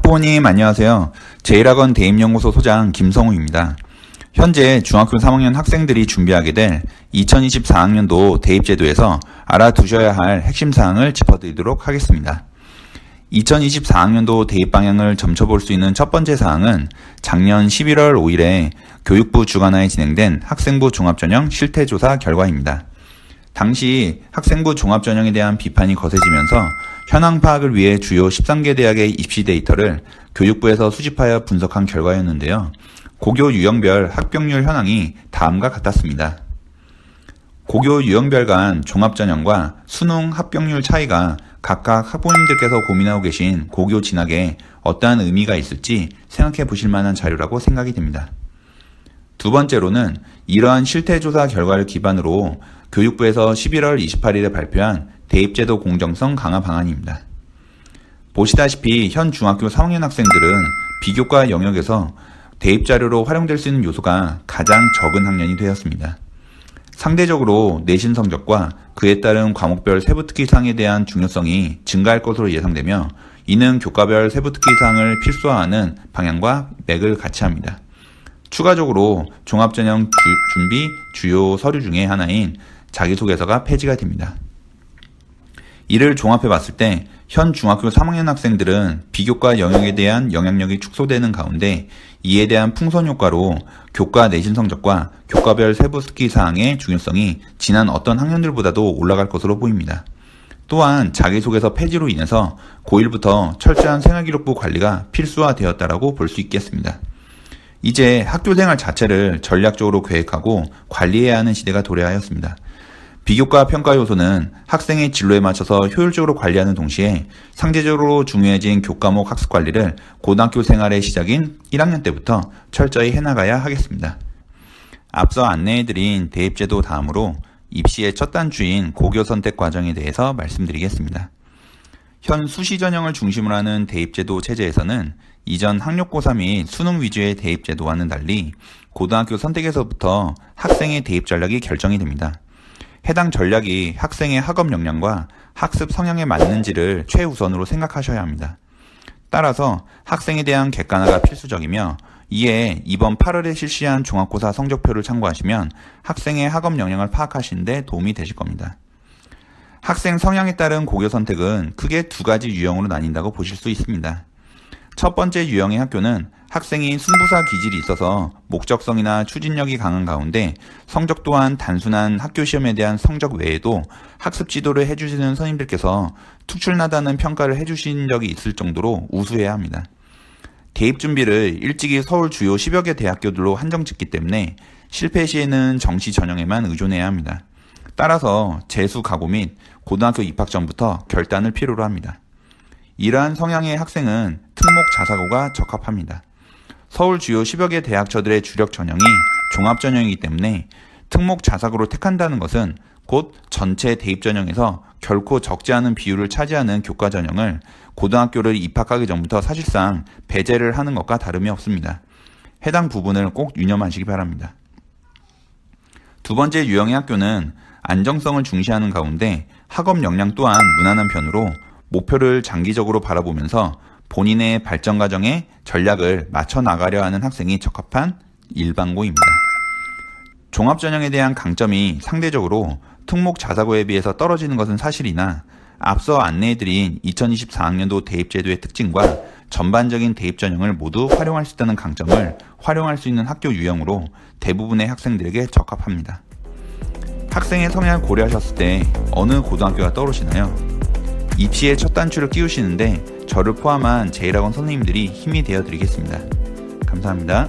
학부모님 안녕하세요. 제1학원 대입연구소 소장 김성우입니다. 현재 중학교 3학년 학생들이 준비하게 될 2024학년도 대입제도에서 알아두셔야 할 핵심 사항을 짚어드리도록 하겠습니다. 2024학년도 대입 방향을 점쳐볼 수 있는 첫 번째 사항은 작년 11월 5일에 교육부 주관하에 진행된 학생부 종합전형 실태조사 결과입니다. 당시 학생부 종합전형에 대한 비판이 거세지면서 현황 파악을 위해 주요 13개 대학의 입시 데이터를 교육부에서 수집하여 분석한 결과였는데요. 고교 유형별 합격률 현황이 다음과 같았습니다. 고교 유형별 간 종합전형과 수능 합격률 차이가 각각 학부모님들께서 고민하고 계신 고교 진학에 어떠한 의미가 있을지 생각해 보실 만한 자료라고 생각이 됩니다. 두 번째로는 이러한 실태조사 결과를 기반으로 교육부에서 11월 28일에 발표한 대입제도 공정성 강화 방안입니다. 보시다시피 현 중학교 3학년 학생들은 비교과 영역에서 대입자료로 활용될 수 있는 요소가 가장 적은 학년이 되었습니다. 상대적으로 내신 성적과 그에 따른 과목별 세부특기사항에 대한 중요성이 증가할 것으로 예상되며 이는 교과별 세부특기사항을 필수화하는 방향과 맥을 같이 합니다. 추가적으로 종합전형 준비 주요 서류 중에 하나인 자기소개서가 폐지가 됩니다. 이를 종합해 봤을 때 현 중학교 3학년 학생들은 비교과 영역에 대한 영향력이 축소되는 가운데 이에 대한 풍선 효과로 교과 내신 성적과 교과별 세부 특기 사항의 중요성이 지난 어떤 학년들보다도 올라갈 것으로 보입니다. 또한 자기소개서 폐지로 인해서 고1부터 철저한 생활기록부 관리가 필수화되었다라고 볼 수 있겠습니다. 이제 학교생활 자체를 전략적으로 계획하고 관리해야 하는 시대가 도래하였습니다. 비교과 평가 요소는 학생의 진로에 맞춰서 효율적으로 관리하는 동시에 상대적으로 중요해진 교과목 학습 관리를 고등학교 생활의 시작인 1학년 때부터 철저히 해나가야 하겠습니다. 앞서 안내해드린 대입제도 다음으로 입시의 첫 단추인 고교 선택 과정에 대해서 말씀드리겠습니다. 현 수시 전형을 중심으로 하는 대입제도 체제에서는 이전 학력고사 및 수능 위주의 대입제도와는 달리 고등학교 선택에서부터 학생의 대입 전략이 결정이 됩니다. 해당 전략이 학생의 학업 역량과 학습 성향에 맞는지를 최우선으로 생각하셔야 합니다. 따라서 학생에 대한 객관화가 필수적이며 이에 이번 8월에 실시한 종합고사 성적표를 참고하시면 학생의 학업 역량을 파악하시는 데 도움이 되실 겁니다. 학생 성향에 따른 고교 선택은 크게 두 가지 유형으로 나뉜다고 보실 수 있습니다. 첫 번째 유형의 학교는 학생이 승부사 기질이 있어서 목적성이나 추진력이 강한 가운데 성적 또한 단순한 학교 시험에 대한 성적 외에도 학습 지도를 해주시는 선생님들께서 특출나다는 평가를 해주신 적이 있을 정도로 우수해야 합니다. 대입 준비를 일찍이 서울 주요 10여 개 대학교들로 한정 짓기 때문에 실패 시에는 정시 전형에만 의존해야 합니다. 따라서 재수 각오 및 고등학교 입학 전부터 결단을 필요로 합니다. 이러한 성향의 학생은 특목 자사고가 적합합니다. 서울 주요 10여 개 대학처들의 주력 전형이 종합전형이기 때문에 특목 자사고를 택한다는 것은 곧 전체 대입 전형에서 결코 적지 않은 비율을 차지하는 교과 전형을 고등학교를 입학하기 전부터 사실상 배제를 하는 것과 다름이 없습니다. 해당 부분을 꼭 유념하시기 바랍니다. 두 번째 유형의 학교는 안정성을 중시하는 가운데 학업 역량 또한 무난한 편으로 목표를 장기적으로 바라보면서 본인의 발전 과정에 전략을 맞춰 나가려 하는 학생이 적합한 일반고입니다. 종합전형에 대한 강점이 상대적으로 특목 자사고에 비해서 떨어지는 것은 사실이나 앞서 안내해드린 2024학년도 대입제도의 특징과 전반적인 대입전형을 모두 활용할 수 있다는 강점을 활용할 수 있는 학교 유형으로 대부분의 학생들에게 적합합니다. 학생의 성향을 고려하셨을 때 어느 고등학교가 떠오르시나요? 입시의 첫 단추를 끼우시는데 저를 포함한 제1학원 선생님들이 힘이 되어 드리겠습니다. 감사합니다.